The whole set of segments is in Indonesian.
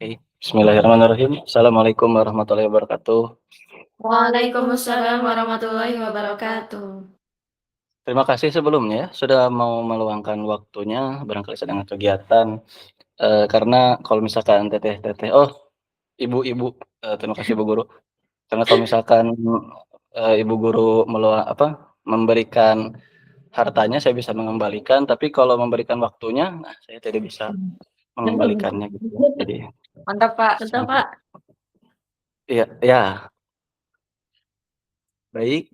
Oke, bismillahirrahmanirrahim. Assalamualaikum warahmatullahi wabarakatuh. Waalaikumsalam warahmatullahi wabarakatuh. Terima kasih sebelumnya ya, sudah mau meluangkan waktunya, barangkali sedang ada kegiatan, karena kalau misalkan teteh-teteh ibu-ibu, terima kasih Bu Guru. Karena kalau misalkan, Ibu Guru memberikan hartanya saya bisa mengembalikan, tapi kalau memberikan waktunya, nah saya tidak bisa mengembalikannya gitu ya. Jadi Mantap, Pak. Mantap, Pak. Iya iya. Baik,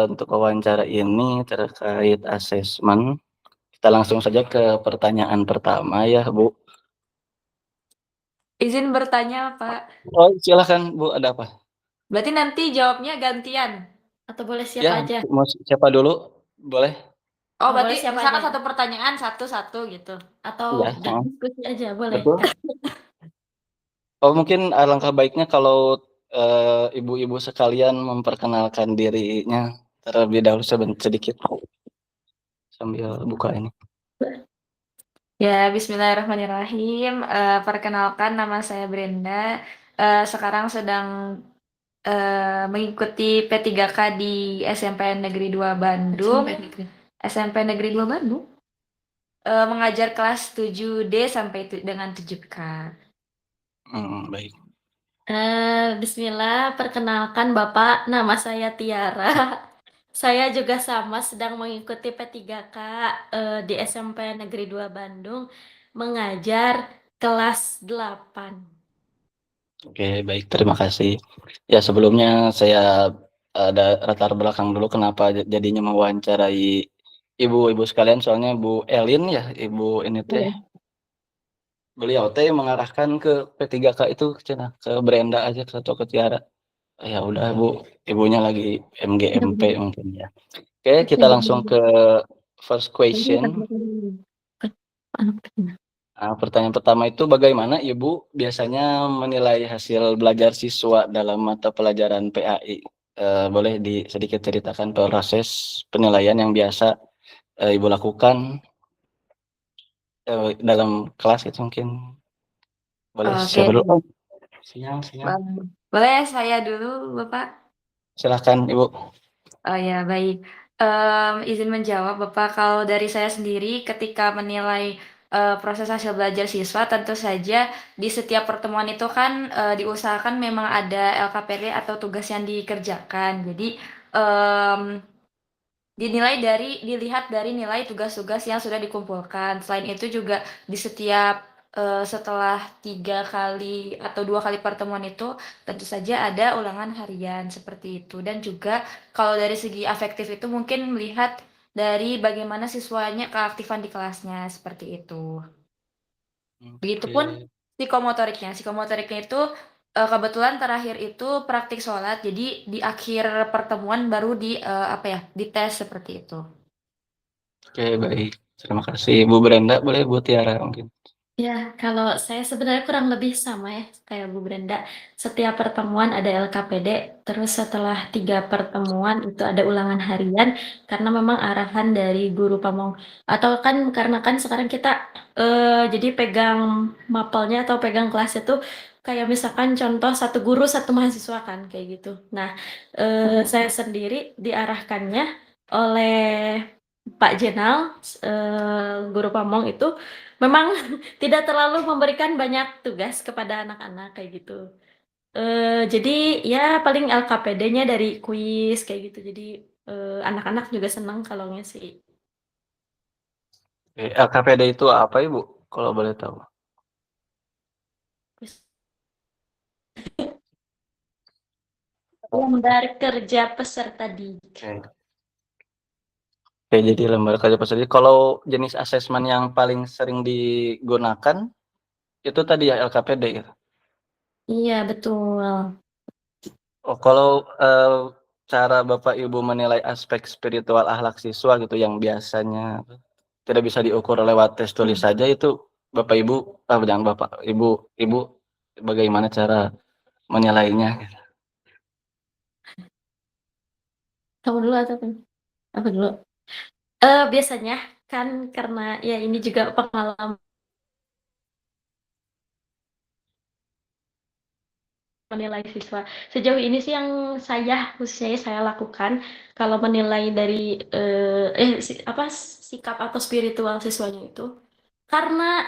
untuk wawancara ini terkait asesmen, kita langsung saja ke pertanyaan pertama ya, Bu. Izin bertanya, Pak. Oh, silahkan Bu, ada apa? Berarti nanti jawabnya gantian atau boleh Ya, siapa aja? mau siapa dulu? Boleh? Oh, berarti misalkan satu pertanyaan satu-satu gitu. Atau Iya, udah diskusi aja boleh. betul. Oh, mungkin alangkah baiknya kalau, ibu-ibu sekalian memperkenalkan dirinya terlebih dahulu sedikit, sambil buka ini. Ya, bismillahirrahmanirrahim. Perkenalkan nama saya Brenda. Sekarang sedang mengikuti P3K di SMP Negeri 2 Bandung. SMP Negeri 2 Bandung. Mengajar kelas 7D sampai dengan 7K. Baik. Bismillah, perkenalkan Bapak, nama saya Tiara. Saya juga sama sedang mengikuti P3K di SMP Negeri 2 Bandung, mengajar kelas 8. Oke, baik, terima kasih. Ya, sebelumnya saya ada latar belakang dulu kenapa jadinya mewawancarai ibu-ibu sekalian, soalnya Bu Elin ya, ibu ini teh, Iya. beliau teh mengarahkan ke P3K itu cenah, ke Brenda aja atau ke Tiara. Ya udah Bu, ibunya lagi MGMP mungkin ya. Oke, kita langsung ke first question. Pertanyaan pertama itu bagaimana Ibu biasanya menilai hasil belajar siswa dalam mata pelajaran PAI? Boleh sedikit ceritakan proses penilaian yang biasa, Ibu lakukan, dalam kelas itu mungkin? Boleh Oke, siapa dulu? Oh, sinyal sinyal. boleh saya dulu, Bapak? Silahkan Ibu. Oh ya, baik. Izin menjawab, Bapak. Kalau dari saya sendiri, ketika menilai proses hasil belajar siswa, tentu saja di setiap pertemuan itu kan diusahakan memang ada LKPD atau tugas yang dikerjakan. Jadi em, dilihat dari nilai tugas-tugas yang sudah dikumpulkan. Selain itu juga di setiap setelah 3 kali atau 2 kali pertemuan itu tentu saja ada ulangan harian seperti itu. Dan juga kalau dari segi afektif itu mungkin melihat dari bagaimana siswanya keaktifan di kelasnya seperti itu. Begitupun Oke. psikomotoriknya. Psikomotoriknya itu kebetulan terakhir itu praktik sholat. Jadi di akhir pertemuan baru dites seperti itu. Oke, baik. Terima kasih. Bu Brenda, boleh Bu Tiara mungkin? Ya, kalau saya sebenarnya kurang lebih sama ya, kayak Bu Brenda. Setiap pertemuan ada LKPD, terus setelah 3 pertemuan itu ada ulangan harian, karena memang arahan dari guru pamong. Atau kan karena kan sekarang kita jadi pegang mapelnya atau pegang kelas itu kayak misalkan contoh satu guru satu mahasiswa kan kayak gitu. Nah, saya sendiri diarahkannya oleh Pak Jenal, guru pamong itu memang tidak terlalu memberikan banyak tugas kepada anak-anak kayak gitu. Jadi ya paling LKPD-nya dari kuis kayak gitu. Jadi anak-anak juga senang kalau ngisi. Oke, LKPD itu apa Ibu? Kalau boleh tahu. Kuis. Lembar kerja peserta didik. Oke. Oke, jadi lembar kerja peserta. Kalau jenis asesmen yang paling sering digunakan itu tadi ya LKPD ya? Iya betul. Oh, kalau, cara Bapak Ibu menilai aspek spiritual akhlak siswa gitu yang biasanya tidak bisa diukur lewat tes tulis saja itu Bapak Ibu jangan Bapak, Ibu bagaimana cara menilainya gitu? Kamu dulu atau apa? Apa dulu? Biasanya kan karena ya ini juga pengalaman menilai siswa. Sejauh ini sih yang khususnya saya lakukan kalau menilai dari sikap atau spiritual siswanya itu karena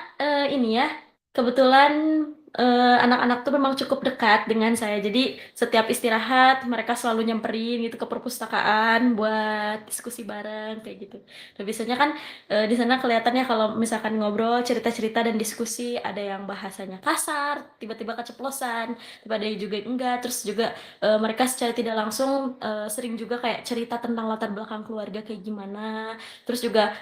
ini ya kebetulan anak-anak tuh memang cukup dekat dengan saya. Jadi setiap istirahat mereka selalu nyamperin gitu ke perpustakaan buat diskusi bareng kayak gitu. Nah, biasanya kan di sana kelihatannya kalau misalkan ngobrol, cerita-cerita dan diskusi ada yang bahasanya kasar, tiba-tiba keceplosan, tiba ada juga enggak. Terus juga mereka secara tidak langsung sering juga kayak cerita tentang latar belakang keluarga kayak gimana. Terus juga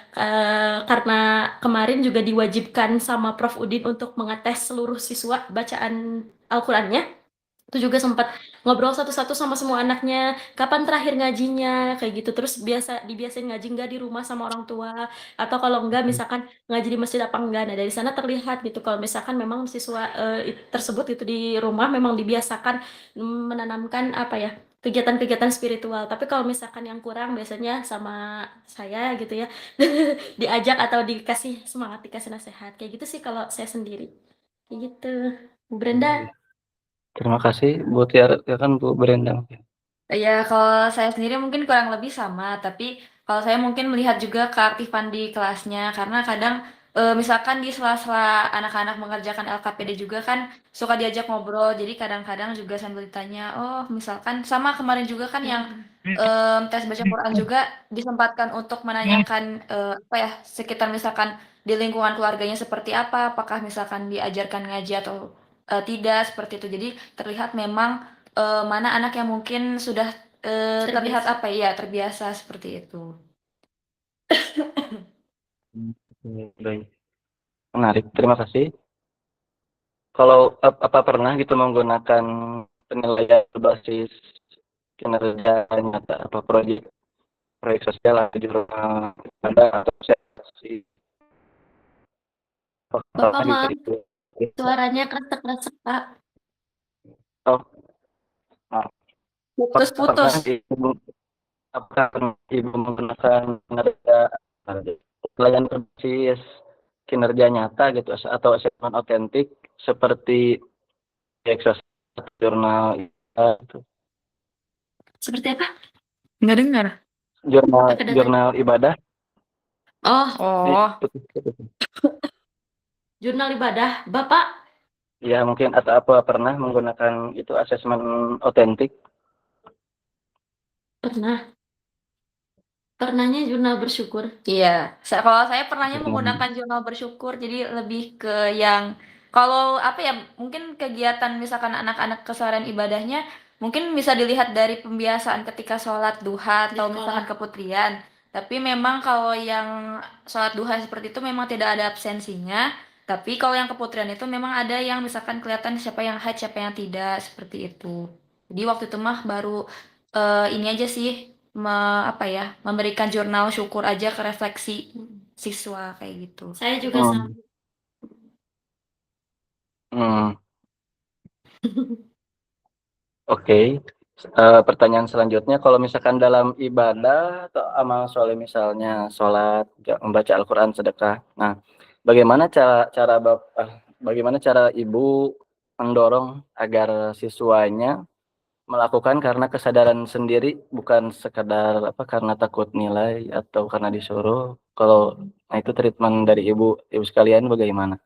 karena kemarin juga diwajibkan sama Prof Udin untuk mengetes seluruh siswa bacaan Al-Qur'annya. Itu juga sempat ngobrol satu-satu sama semua anaknya, kapan terakhir ngajinya, kayak gitu. Terus dibiasain ngaji nggak di rumah sama orang tua, atau kalau enggak misalkan ngaji di masjid apa enggak. Nah, dari sana terlihat gitu kalau misalkan memang siswa tersebut itu di rumah memang dibiasakan menanamkan apa ya, kegiatan-kegiatan spiritual. Tapi kalau misalkan yang kurang biasanya sama saya gitu ya, diajak atau dikasih semangat, dikasih nasihat. Kayak gitu sih kalau saya sendiri. Kayak gitu. Bu Brenda. Terima kasih Bu Tiara, ya kan Bu Brenda mungkin. Ya, kalau saya sendiri mungkin kurang lebih sama, tapi kalau saya mungkin melihat juga keaktifan di kelasnya, karena kadang misalkan di sela-sela anak-anak mengerjakan LKPD juga kan suka diajak ngobrol, jadi kadang-kadang juga sambil ditanya, oh misalkan sama kemarin juga kan yang tes baca Quran juga disempatkan untuk menanyakan apa ya sekitar misalkan di lingkungan keluarganya seperti apa, apakah misalkan diajarkan ngaji atau tidak seperti itu. Jadi terlihat memang mana anak yang mungkin sudah terlihat Terbiasa. apa ya terbiasa seperti itu. Baik. Menarik, terima kasih. Kalau apa pernah gitu menggunakan penilaian berbasis kinerja nyata apa proyek proyek sosial atau jurnal ada atau sesi Bapak gitu maaf, itu. suaranya kresek-kresek, Pak. Oh, maaf. Pernah Putus-putus. ibu apakah pernah ibu menggunakan kinerja penilaian berbasis kinerja nyata gitu atau asesmen otentik seperti proyek sosial jurnal itu. Seperti apa? Nggak dengar. Jurnal Kakak dengar? jurnal ibadah. Oh, oh. Putus. Jurnal ibadah. Bapak Ya mungkin atau apa pernah menggunakan itu asesmen otentik. pernah. Pernahnya jurnal bersyukur. Iya, kalau saya pernahnya Jurnal. menggunakan jurnal bersyukur, jadi lebih ke yang kalau apa ya, mungkin kegiatan misalkan anak-anak keseharian ibadahnya mungkin bisa dilihat dari pembiasaan ketika sholat duha Di atau misalkan sekolah. keputrian. Tapi memang kalau yang sholat duha seperti itu memang tidak ada absensinya. Tapi kalau yang keputrian itu memang ada yang misalkan kelihatan siapa yang haid, siapa yang tidak, seperti itu. Jadi waktu itu mah baru ini aja sih apa ya memberikan jurnal syukur aja ke refleksi siswa kayak gitu. Saya juga sama. Hmm. Hmm. Oke. Pertanyaan selanjutnya, kalau misalkan dalam ibadah atau amal soleh misalnya sholat, membaca Al-Quran, sedekah. Nah, bagaimana bagaimana cara ibu mendorong agar siswanya melakukan karena kesadaran sendiri, bukan sekedar apa karena takut nilai atau karena disuruh. Kalau nah itu treatment dari ibu sekalian bagaimana?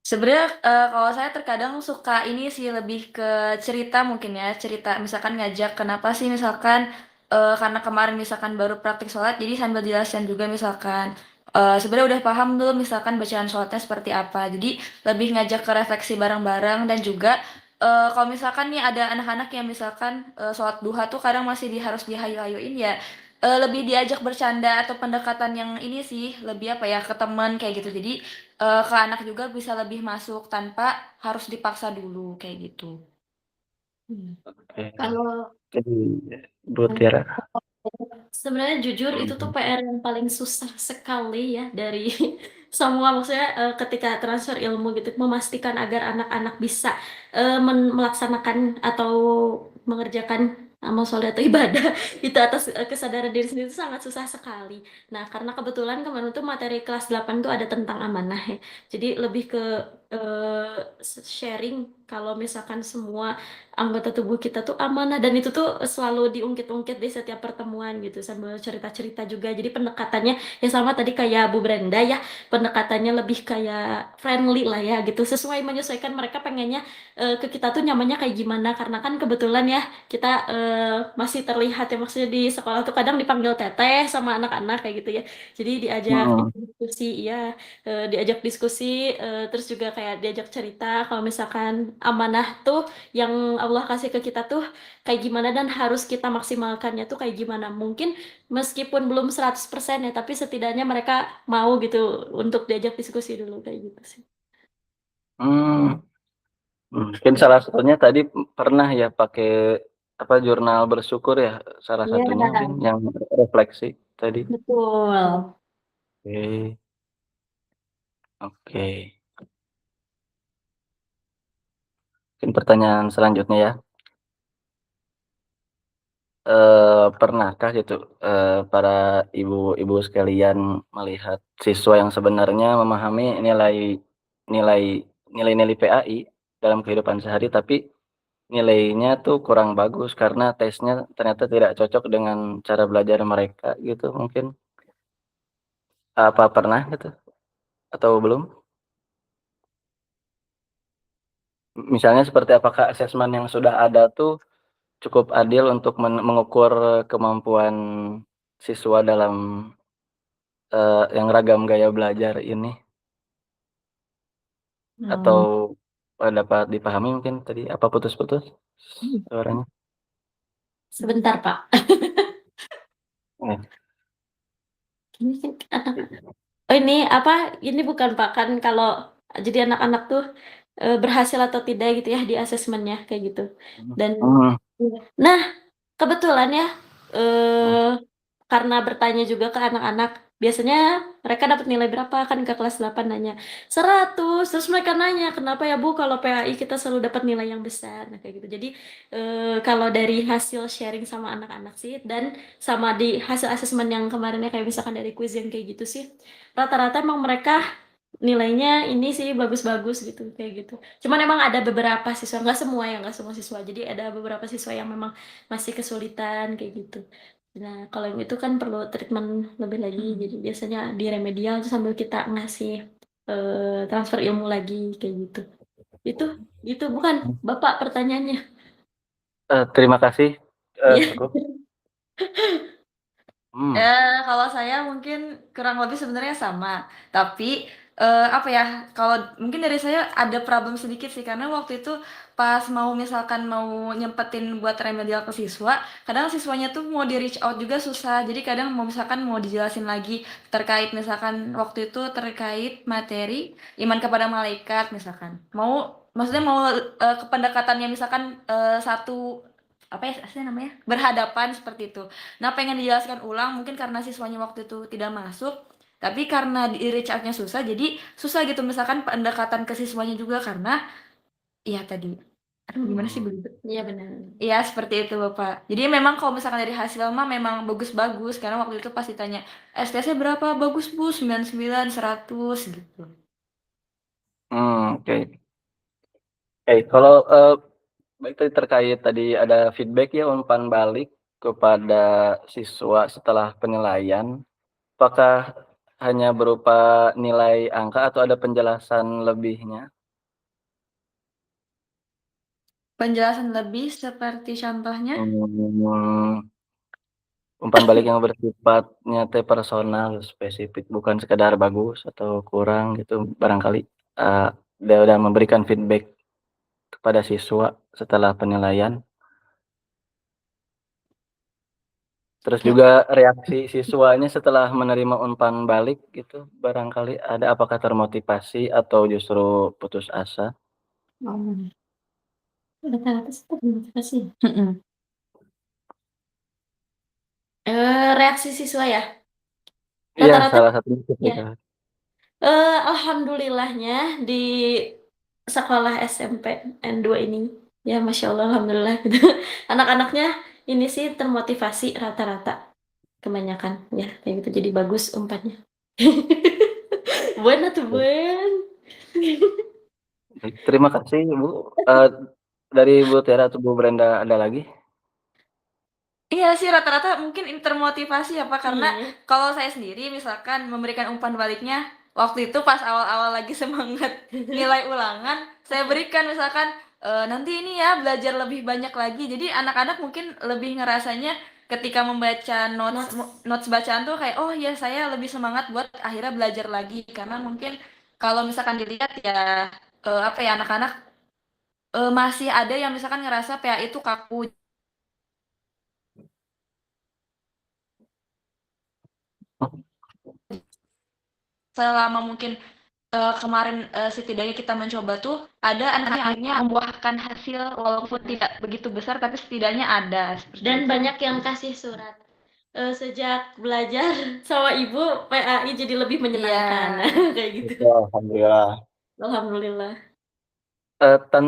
Sebenarnya kalau saya terkadang suka ini sih lebih ke cerita mungkin ya cerita misalkan ngajak kenapa sih misalkan karena kemarin misalkan baru praktik sholat jadi sambil jelaskan juga misalkan sebenarnya udah paham belum misalkan bacaan sholatnya seperti apa jadi lebih ngajak ke refleksi bareng-bareng dan juga kalau misalkan nih ada anak-anak yang misalkan sholat duha tuh kadang masih harus dihayu-hayuin ya lebih diajak bercanda atau pendekatan yang ini sih lebih apa ya ke teman kayak gitu jadi ke anak juga bisa lebih masuk tanpa harus dipaksa dulu kayak gitu. Hmm. Oke. Kalau Jadi Bu Tiara. sebenarnya jujur itu tuh PR yang paling susah sekali ya dari semua maksudnya ketika transfer ilmu gitu memastikan agar anak-anak bisa melaksanakan atau mengerjakan amal soleh atau ibadah itu atas kesadaran diri sendiri itu sangat susah sekali. Nah, karena kebetulan kemarin tuh materi kelas 8 tuh ada tentang amanah ya. Jadi lebih ke sharing kalau misalkan semua anggota tubuh kita tuh amanah dan itu tuh selalu diungkit-ungkit di setiap pertemuan gitu sambil cerita-cerita juga. Jadi pendekatannya ya sama tadi kayak Bu Brenda ya, pendekatannya lebih kayak friendly lah ya gitu, sesuai menyesuaikan mereka pengennya ke kita tuh nyamannya kayak gimana karena kan kebetulan ya kita masih terlihat ya maksudnya di sekolah tuh kadang dipanggil teteh sama anak-anak kayak gitu ya. Jadi diajak Mhm. diskusi ya, diajak diskusi terus juga kayak diajak cerita kalau misalkan amanah tuh yang Allah kasih ke kita tuh kayak gimana dan harus kita maksimalkannya tuh kayak gimana. Mungkin meskipun belum 100% ya, tapi setidaknya mereka mau gitu untuk diajak diskusi dulu kayak gitu sih. Mmm, mungkin salah satunya tadi pernah ya pakai, apa, jurnal bersyukur ya, salah Iya, satunya mungkin yang refleksi tadi? betul. Oke oke. Mungkin pertanyaan selanjutnya ya, pernahkah gitu, para ibu-ibu sekalian melihat siswa yang sebenarnya memahami nilai nilai-nilai PAI dalam kehidupan sehari, tapi nilainya tuh kurang bagus karena tesnya ternyata tidak cocok dengan cara belajar mereka gitu mungkin? Apa pernah gitu atau belum? Misalnya seperti apakah asesmen yang sudah ada tuh cukup adil untuk mengukur kemampuan siswa dalam, yang ragam gaya belajar ini? Atau, Hmm. dapat dipahami mungkin tadi? Apa putus-putus suaranya? Sebentar, Pak. Oh, Ini kan anak. Oh ini apa? Ini bukan Pak kan kalau jadi anak-anak tuh berhasil atau tidak gitu ya di asesmennya kayak gitu. Dan mhm, nah kebetulan ya mhm, eh karena bertanya juga ke anak-anak, biasanya mereka dapat nilai berapa kan ke kelas 8 nanya 100, terus mereka nanya kenapa ya Bu kalau PAI kita selalu dapat nilai yang besar, nah kayak gitu. Jadi kalau dari hasil sharing sama anak-anak sih dan sama di hasil asesmen yang kemarinnya kayak misalkan dari quiz yang kayak gitu sih, rata-rata emang mereka nilainya ini sih bagus-bagus gitu kayak gitu. Cuman emang ada beberapa siswa, nggak semua ya, nggak semua siswa. Jadi ada beberapa siswa yang memang masih kesulitan kayak gitu. Nah, kalau yang itu kan perlu treatment lebih lagi. Jadi biasanya di remedial tuh sambil kita ngasih transfer ilmu lagi kayak gitu. Itu gitu bukan Bapak pertanyaannya. terima kasih, Iya. cukup. Mmm, Kalau saya mungkin kurang lebih sebenarnya sama, tapi, apa ya, kalau mungkin dari saya ada problem sedikit sih, karena waktu itu pas misalkan mau nyempetin buat remedial ke siswa, kadang siswanya tuh mau di-reach out juga susah. Jadi kadang misalkan mau dijelasin lagi terkait misalkan waktu itu terkait materi iman kepada malaikat misalkan. Maksudnya mau, pendekatannya misalkan, satu apa ya aslinya namanya, berhadapan seperti itu. Nah, pengen dijelaskan ulang mungkin karena siswanya waktu itu tidak masuk, tapi karena di reach out-nya susah, jadi susah gitu misalkan pendekatan ke siswanya juga karena iya tadi. Aduh gimana sih mhm, belibet. Iya benar. Iya seperti itu Bapak. Jadi memang kalau misalkan dari hasil mah memang bagus-bagus karena waktu itu pas ditanya STS-nya berapa? Bagus Bu, 99, 100 gitu. oke. Oke, kalau, baik tadi terkait tadi ada feedback ya, umpan balik kepada siswa setelah penilaian, apakah hanya berupa nilai angka atau ada penjelasan lebihnya? Penjelasan lebih seperti contohnya? Mmm, umpan balik yang bersifatnya personal, spesifik, bukan sekedar bagus atau kurang gitu barangkali, dia udah memberikan feedback kepada siswa setelah penilaian. Terus Ya. juga reaksi siswanya setelah menerima umpan balik gitu barangkali ada, apakah termotivasi atau justru putus asa? Oh, rata-rata sih termotivasi. Mm-mm. Reaksi siswa ya. Iya, Rata-rata salah satunya ya. ketika Alhamdulillahnya di sekolah SMP N2 ini, ya Masya Allah, Alhamdulillah gitu. Anak-anaknya ini sih termotivasi rata-rata, kebanyakan ya kayak gitu. Jadi bagus umpannya. Buen atau buen. Baik, terima kasih Ibu, dari Bu Tiara atau Bu Brenda ada lagi? Iya sih rata-rata mungkin termotivasi ya Pak, karena Iya. kalau saya sendiri misalkan memberikan umpan baliknya, waktu itu pas awal-awal lagi semangat nilai ulangan, saya berikan misalkan, "Nanti ini ya belajar lebih banyak lagi." Jadi anak-anak mungkin lebih ngerasanya ketika membaca notes notes bacaan tuh kayak, "Oh ya saya lebih semangat buat akhirnya belajar lagi." Karena mungkin kalau misalkan dilihat ya, apa ya, anak-anak, masih ada yang misalkan ngerasa PAI itu kaku. Selama mungkin, kemarin, setidaknya kita mencoba tuh, ada anak yang akhirnya membuahkan hasil walaupun tidak begitu besar, tapi setidaknya ada, seperti Dan itu. banyak yang kasih surat. Sejak belajar sama ibu, PAI jadi lebih menyenangkan. Iya. Kayak gitu. Itu alhamdulillah. Alhamdulillah. Eee, tan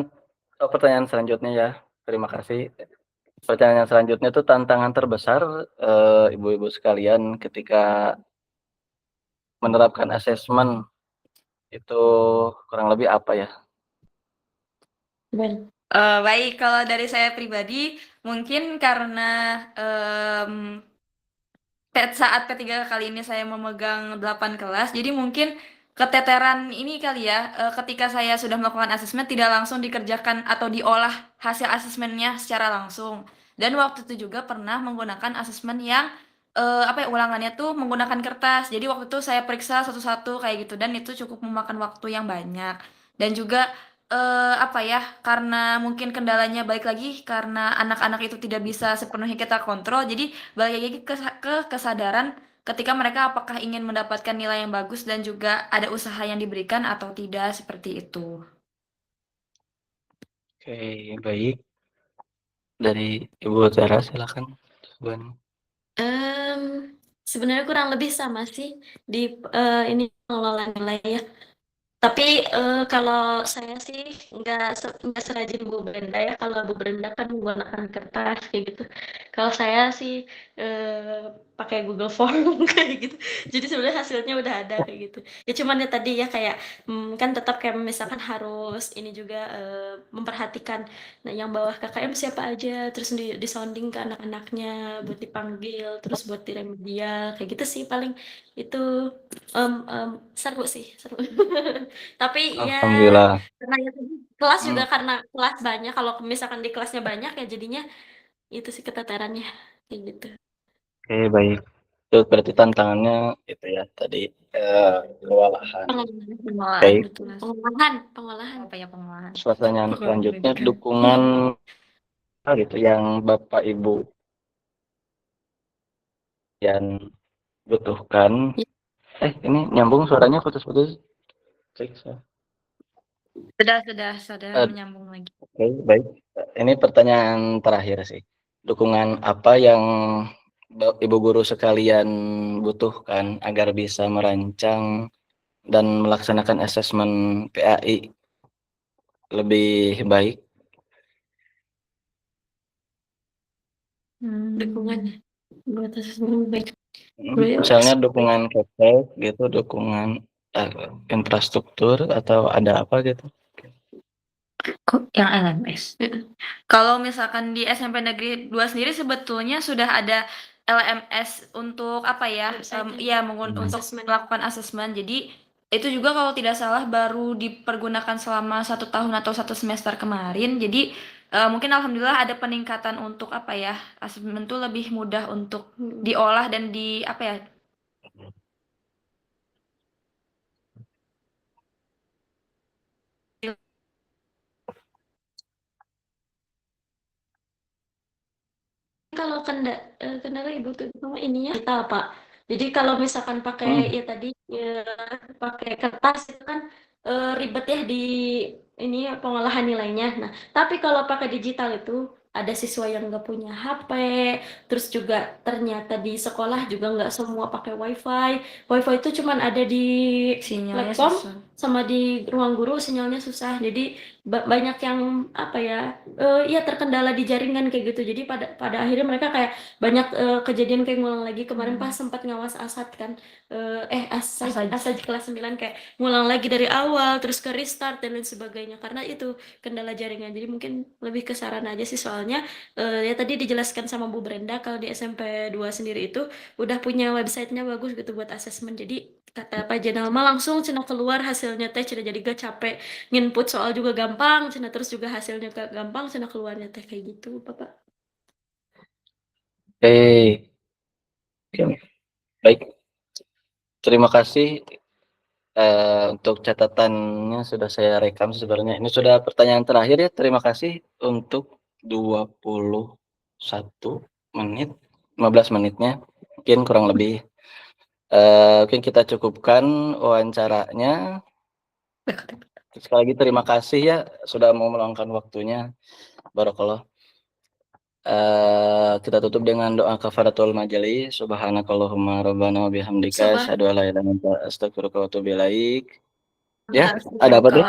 Pertanyaan selanjutnya ya, terima kasih. Pertanyaan selanjutnya tuh tantangan terbesar, ibu-ibu sekalian ketika menerapkan asesmen itu kurang lebih apa ya? Ben. Baik, kalau dari saya pribadi, mungkin karena, saat ketiga kali ini saya memegang 8 kelas, jadi mungkin keteteran ini kali ya, ketika saya sudah melakukan asesmen tidak langsung dikerjakan atau diolah hasil asesmennya secara langsung. Dan waktu itu juga pernah menggunakan asesmen yang, apa ya, ulangannya tuh menggunakan kertas. Jadi waktu itu saya periksa satu-satu kayak gitu dan itu cukup memakan waktu yang banyak. Dan juga, apa ya, karena mungkin kendalanya balik lagi karena anak-anak itu tidak bisa sepenuhnya kita kontrol, jadi balik lagi ke kesadaran ketika mereka apakah ingin mendapatkan nilai yang bagus dan juga ada usaha yang diberikan atau tidak, seperti itu. Oke, baik. Dari Ibu Tiara silakan jawabannya. Sebenarnya kurang lebih sama sih di ini pengelolaan nilai ya. Tapi kalau saya sih nggak serajin Bu Brenda ya. Kalau Bu Brenda kan menggunakan kertas kayak gitu. Kalau saya sih pakai Google Form kayak gitu. Jadi sebenarnya hasilnya udah ada kayak gitu. Ya cuman ya tadi ya kayak kan tetap kayak misalkan harus ini juga memperhatikan yang bawah KKM siapa aja, terus di sounding ke anak-anaknya buat dipanggil, terus buat diremedial kayak gitu sih paling itu seru sih seru. Tapi ya Alhamdulillah. karena ya tadi kelas juga Mmm, karena kelas banyak, kalau misalkan di kelasnya banyak ya jadinya itu sih keteterannya kayak gitu. oke baik. Itu berarti tantangannya itu ya tadi, kewalahan. Pengolahan Baik, betul. Pengolahan. Apa ya pengolahan? pertanyaan Pengolahan selanjutnya pendidikan. dukungan apa gitu yang Bapak Ibu yang butuhkan Ya, ini nyambung suaranya putus-putus? Cek saya. Sudah Eee, menyambung lagi. oke baik. Ini pertanyaan terakhir sih. Dukungan apa yang ibu guru sekalian butuhkan agar bisa merancang dan melaksanakan asesmen PAI lebih baik? dukungan buat asesmen baik. Misalnya dukungan CapEx gitu, dukungan, infrastruktur atau ada apa gitu? Kok yang LMS? Kalau misalkan di SMP Negeri 2 sendiri sebetulnya sudah ada LMS untuk apa ya, iya untuk Asesmen. melakukan asesmen. Jadi itu juga kalau tidak salah baru dipergunakan selama 1 tahun atau 1 semester kemarin. Jadi, mungkin alhamdulillah ada peningkatan untuk apa ya, asesmen tuh lebih mudah untuk diolah dan di apa ya, Kalau kendala ibu terutama ininya digital Pak. Jadi kalau misalkan pakai Mhm, ya tadi pakai kertas itu kan ribet ya di ini pengolahan nilainya. Nah, tapi kalau pakai digital itu ada siswa yang nggak punya HP, terus juga ternyata di sekolah juga nggak semua pakai WiFi. WiFi itu cuman ada di sinyalnya Laptop susah. sama di ruang guru sinyalnya susah. Jadi banyak yang apa ya, ya terkendala di jaringan kayak gitu. Jadi pada akhirnya mereka kayak banyak kejadian kayak ngulang lagi. Kemarin pas sempat ngawas ASAT kan, ASAT kelas 9 kayak ngulang lagi dari awal, terus ke restart dan lain sebagainya karena itu kendala jaringan. Jadi mungkin lebih ke saran aja sih soalnya ya tadi dijelaskan sama Bu Brenda kalau di SMP 2 sendiri itu udah punya websitenya bagus gitu buat asesmen. Jadi kata Pak Jenal mah langsung cenah keluar hasilnya teh cenah jadi gak capek nginput soal juga gampang cenah terus juga hasilnya gampang cenah keluarnya teh kayak gitu Bapak. Oke, oke, baik. Terima kasih untuk catatannya sudah saya rekam sebenarnya. Ini sudah pertanyaan terakhir ya. Terima kasih untuk 21 menit, 15 menitnya. Mungkin kurang lebih. Mungkin kita cukupkan wawancaranya. Sekali lagi terima kasih ya sudah mau meluangkan waktunya. Barakallah. Kita tutup dengan doa kafaratul majelis. Subhanakallahumma rabbana wa bihamdika asyhadu an la ilaha illa anta astaghfiruka wa atubu ilaik. Ya, ada apa tuh?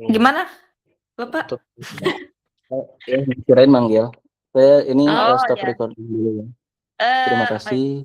Gimana, Bapak? Ya, kirain manggil. Saya ini Oh stop ya. recording dulu ya. Terima kasih.